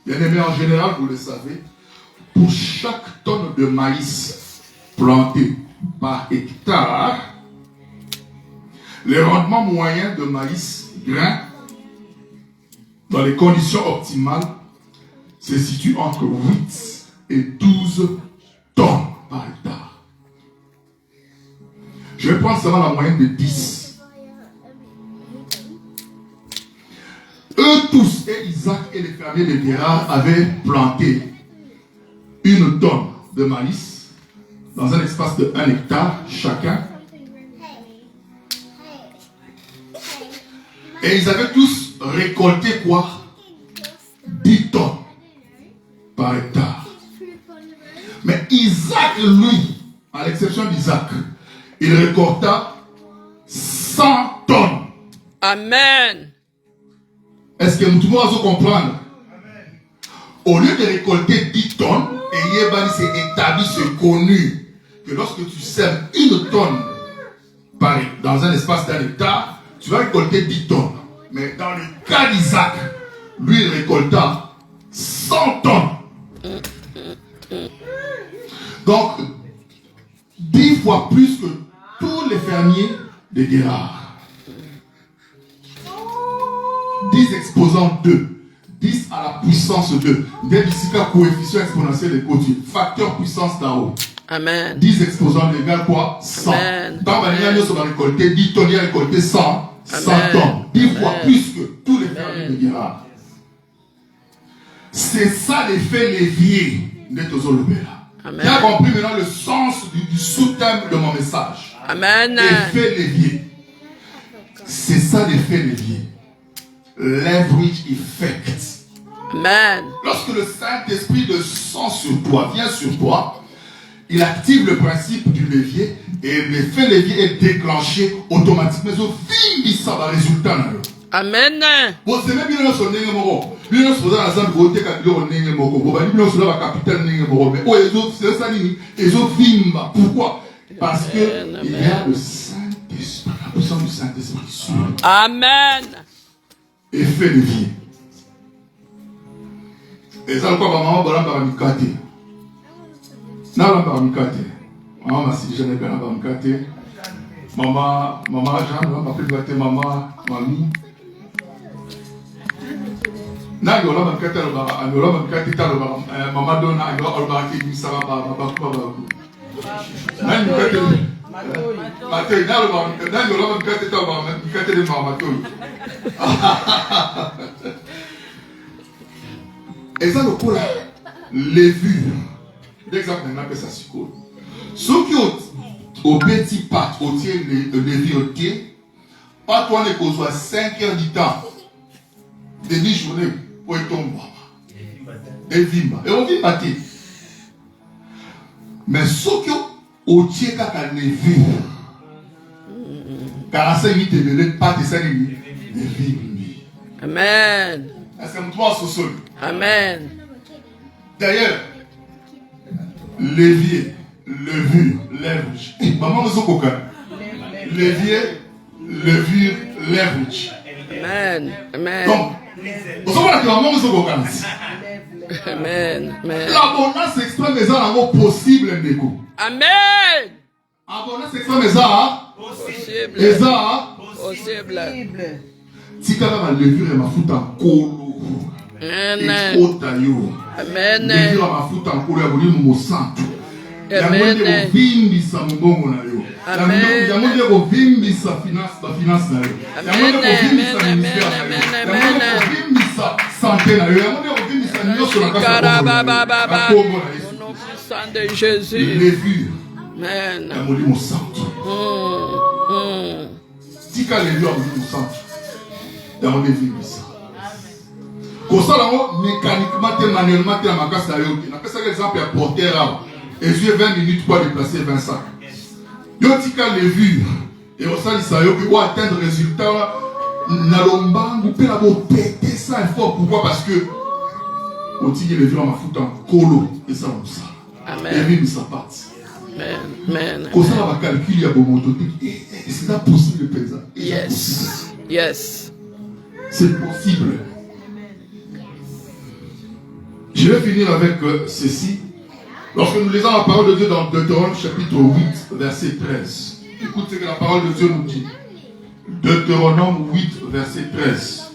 Bien aimé, en général, vous le savez, pour chaque tonne de maïs planté par hectare, le rendement moyen de maïs grain dans les conditions optimales se situe entre 8 et 12 tonnes par hectare. Je vais prendre seulement la moyenne de 10. Eux tous, et Isaac et les fermiers de Guérar, avaient planté une tonne de maïs dans un espace de 1 hectare chacun. Et ils avaient tous récolté quoi? 10 tonnes par hectare. Mais Isaac, lui, à l'exception d'Isaac, il récolta 100 tonnes. Amen. Est-ce que tout le monde va se comprendre? Au lieu de récolter 10 tonnes, c'est établi, c'est connu, que lorsque tu sèmes 1 tonne dans un espace d'un hectare, tu vas récolter 10 tonnes. Mais dans le cas d'Isaac, lui, il récolta 100 tonnes. Donc, 10 fois plus que tous les fermiers de Guérard. 10 exposant 2. 10 à la puissance 2. Des coefficient exponentiel de côté. Facteur puissance d'en haut. Amen. 10 exposants égale quoi? 100. Dans la manière on va récolter 10 tonnes, il a récolté 100 tonnes. 10 fois plus que tous les fermiers de Guérard. C'est ça l'effet levier de Tozolobela. Tu as compris maintenant le sens du sous-thème de mon message. Amen. Effet levier. C'est ça l'effet levier. Leverage effect. Amen. Lorsque le Saint-Esprit descend sur toi, vient sur toi, il active le principe du levier et l'effet levier est déclenché automatiquement. Ça va résultat. Amen. Bon, c'est même bien sur le nez moro. Bien sur la zone voté quand il y a un nez moro. Bon, bien sur la capitale nez moro. Mais oh, les autres, c'est ça, les autres vimba. Pourquoi? Parce que il y a le Saint-Esprit, la puissance du Saint-Esprit sur. Amen. Effet levier. Et ça, quoi, maman, voilà, par Mikate. N'a pas Mikate. Maman, si je n'ai pas Mikate. Maman, Jean, maman, Mikate, maman, mamie. N'a pas Mikate, maman donne à Mikate, ça va pas. N'a Mikate. Mathieu, n'a pas Mikate, de maman, et ça, le coup là, les vues. L'exemple, on appelle ça psycho. Ceux qui ont au petit pas, au tiers, les vues au tiers, pas toi, les causes 5 heures du temps, de 10 journées, pour y tomber. Et vimba. Et on vit maté. Mais ceux qui ont au tiers, quand on les vues, 45 minutes, de pas de 5 minutes, de vie. Amen. Est-ce que nous trois sous sol? Amen. D'ailleurs, levier, levure, leverage. Maman, nous sommes levier, levure, leverage. Amen. Amen. Donc, nous sommes là que maman, nous sommes Amen. Amen. L'abondance extrême est un possible. Amen. Abondance extrême est un possible. Possible. Tika va levure et ma fout en colo. Amen. Amen. Levure ma fout en colo, abonné mon sang. Amen. Vimbisa mbongo na yo. Yamonde ko vimbisa finance na yo. Yamonde ko vimbisa ministère na yo. Yamonde ko vimbisa santé na yo. Yamonde ko vimbisa nyonso na kasa ko na yo. Au nom puissant de Jésus. Levure. Amen. Yamonde mon sang. Tika levure abonné mon sang. Yamonde vimbisa. Kosala mécaniquement te manuellement te na makasa yo. Na pesa exemple ya porteur là. Et j'ai 20 minutes pour déplacer 20 sacs. Yo tika levure. Et on s'en dit ça, yo pour atteindre le résultat. Nalombangu pe la bo péter ça fort. Pourquoi? Parce que on tika levure ma fout en colo. Et ça on ça. Amen. Et même ça part. Amen. Comme ça on va calculer ya bo moto. Et c'est pas possible de ça. Yes. Yes. C'est possible. Je vais finir avec ceci. Lorsque nous lisons la parole de Dieu dans Deutéronome chapitre 8, verset 13. Écoute ce que la parole de Dieu nous dit. Deutéronome 8, verset 13.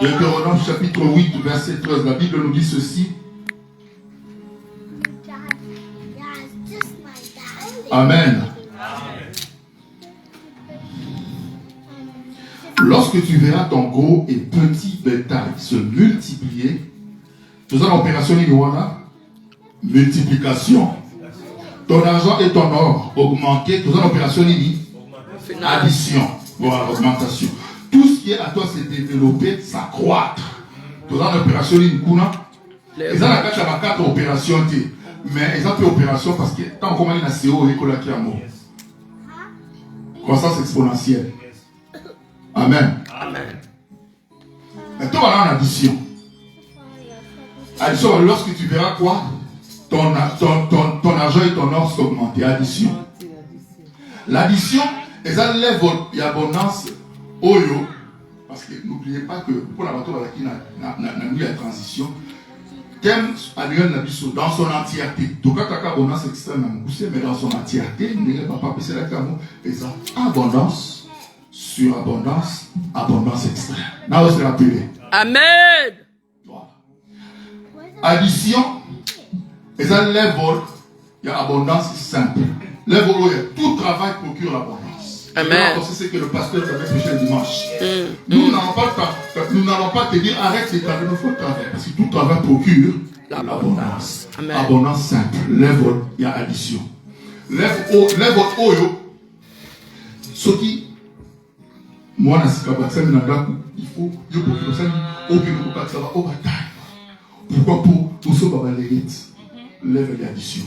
Deutéronome chapitre 8, verset 13. La Bible nous dit ceci. Amen. Lorsque tu verras ton gros et petit bétail se multiplier, nous avons l'opération multiplication. Ton argent et ton or augmenter. Nous avons l'opération addition. Voilà, augmentation. Tout ce qui est à toi se développer, s'accroître. Nous avons l'opération ils ont la quatre opérations. Mais ils ont fait opération parce que tant qu'on a une CO et qu'on a qui amour. Croissance exponentielle. Amen. Amen. Mais toi, voilà en addition. Addition, lorsque tu verras quoi? Ton argent et ton or s'augmenter. Addition. L'addition, et ça lève l'abondance au yo. Parce que n'oubliez pas que pour la bateau qui n'a mis la transition, thème dans son entièreté. Donc quand tu as abondance extrême, mais dans son entièreté, il ne va pas passer la camo. Et ça, abondance sur abondance, abondance extrême. Là, on se rappelle. Amen. Voilà. Addition, et ça lève, il y a abondance simple. Lève, tout travail procure l'abondance. Amen. C'est ce que le pasteur avait prêché le dimanche. Nous n'allons pas te dire arrête de travailler notre travail. Parce que tout travail procure l'abondance. Abondance simple. Lève, il y a addition. Lève haut, ce qui, moi, il faut, pourquoi pour ce baba lève l'addition.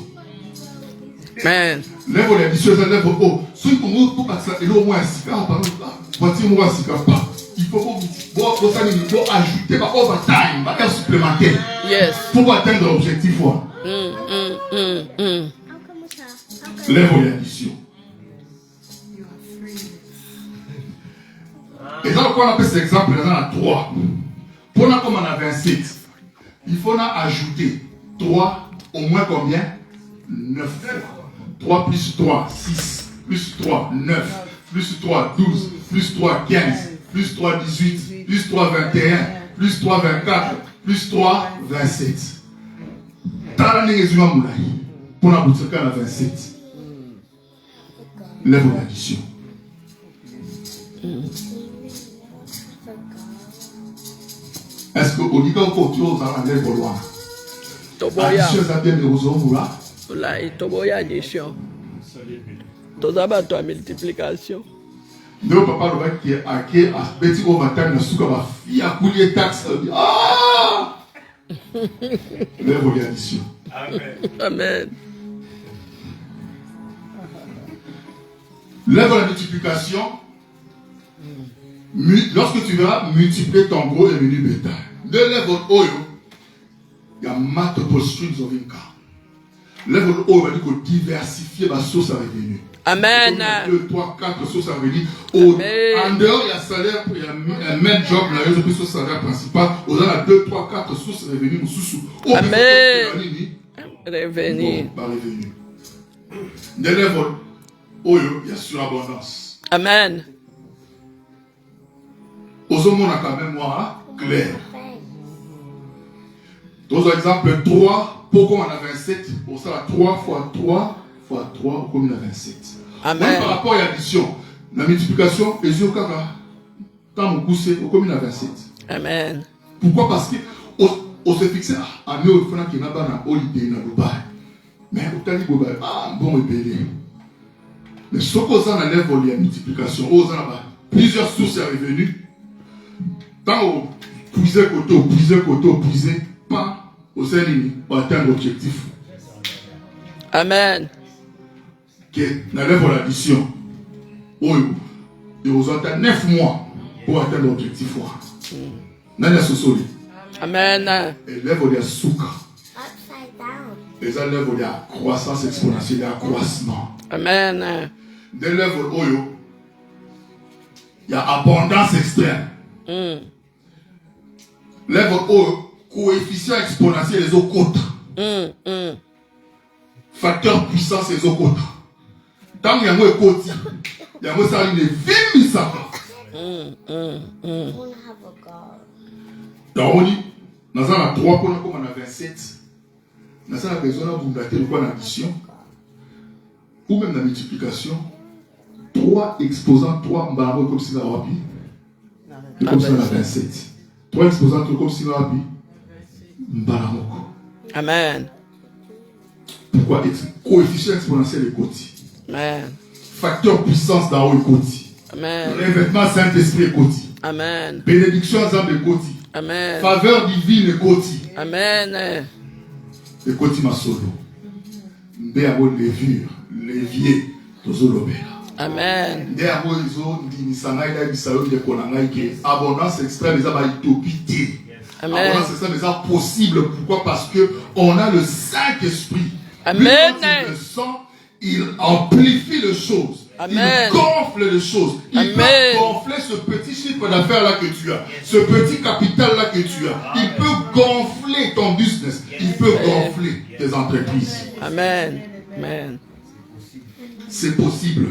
Amen. Lève l'addition, lève haut. Ce qui pour ça, il y a au moins un cigare, par exemple, voiture, un cigare, pas. Il faut ajouter ma overtime, ma heure supplémentaire. Yes. Pour atteindre l'objectif. Lève l'addition. Et là, on appelle cet exemple, il y en a 3. Pour nous, comme on a 27, il faut ajouter 3, au moins combien? 9 fois. 3 plus 3, 6, plus 3, 9, plus 3, 12, plus 3, 15, plus 3, 18, plus 3, 21, plus 3, 24, plus 3, 27. T'as la négation à Moulay. Pour la boutique à la 27. Lève l'addition. Est-ce qu'on dit qu'on continue aux Arabes pour loin? Addition, ça vient de Rosemont. Là, il y a addition. Tout d'abord, toi, multiplication. Nous, papa, le mec qui est hacké, à petit overtime, il y a fille à couler taxe. Ah! Lève l'addition. Amen. Lève la multiplication. Lorsque tu verras multiplier ton gros et menu bétail. De lève haut, il y a multiple streams of income. Lève haut, il va dire que diversifier ma source à revenus. Amen. 2, 3, 4 sources à revenus. En dehors, il y a salaire, il y a un même job, il y a une salaire principal. Au delà, il y a 2, 3, 4 sources de revenus. Amen. Revenu. De lève haut, il y a surabondance. Amen. Aux hommes, on a quand même moi clair. Dans l'exemple 3, pourquoi on a 27? Pour ça, 3 fois 3 fois 3, comme on a 27. Amen. Même par rapport à l'addition, la multiplication, les yeux, quand on pousse, comme on a 27. Amen. Pourquoi? Parce qu'on s'est fixé à nous, il faut qu'il y ait un holiday dans Dubaï. Mais au Tali Dubaï, bon, il paye. Mais ce qu'on a lève la multiplication, on a plusieurs sources de revenus. Tant on puisait côté, pas au sein pour atteindre l'objectif. Amen. Que la lève l'addition. Et vous attendez 9 mois pour atteindre l'objectif. Amen. Et lève la souka. Et ça lève la croissance exponentielle, l'accroissement. Amen. Des lèvres oyo, il y a abondance extrême. Lèvres oyo, coefficient exponentiel les autres côtes. Facteur puissance les autres côtes. Tant qu'il y a un côté, il y a un ça une vie ça. Donc on dit, nous avons 3 comme on a 27. Nous avons besoin de vous de quoi l'addition ou même la multiplication. 3 exposants 3 mbarabo comme si la wapi. Comme si on a 27. 3 exposants comme si la wapi. Mbaramoko. Amen. Pourquoi? Coefficient exponentiel est côté. Amen. Facteur puissance dans le côté. Amen. Revêtement Saint-Esprit est côté. Amen. Bénédiction ensemble est côté. Amen. Faveur divine est côté. Amen. Et côté ma solo. Mbéabo levure, levier, tozolobela. Amen. Abondance extrême, les utopité. Amen. Abondance extrême, les possible. Pourquoi? Parce que on a le Saint-Esprit. Amen. Lui, le sang, il amplifie les choses. Amen. Il gonfle les choses. Il Amen. peut gonfler ce petit chiffre d'affaires là que tu as, ce petit capital là que tu as. Il peut gonfler ton business. Il peut gonfler tes entreprises. Amen. Amen. C'est possible.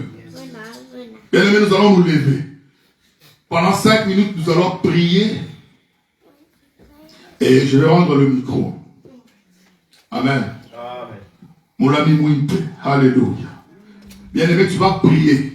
Bien aimés, nous allons nous lever. Pendant 5 minutes, nous allons prier. Et je vais rendre le micro. Amen. Mon ami Mouinte. Alléluia. Bien aimé, tu vas prier.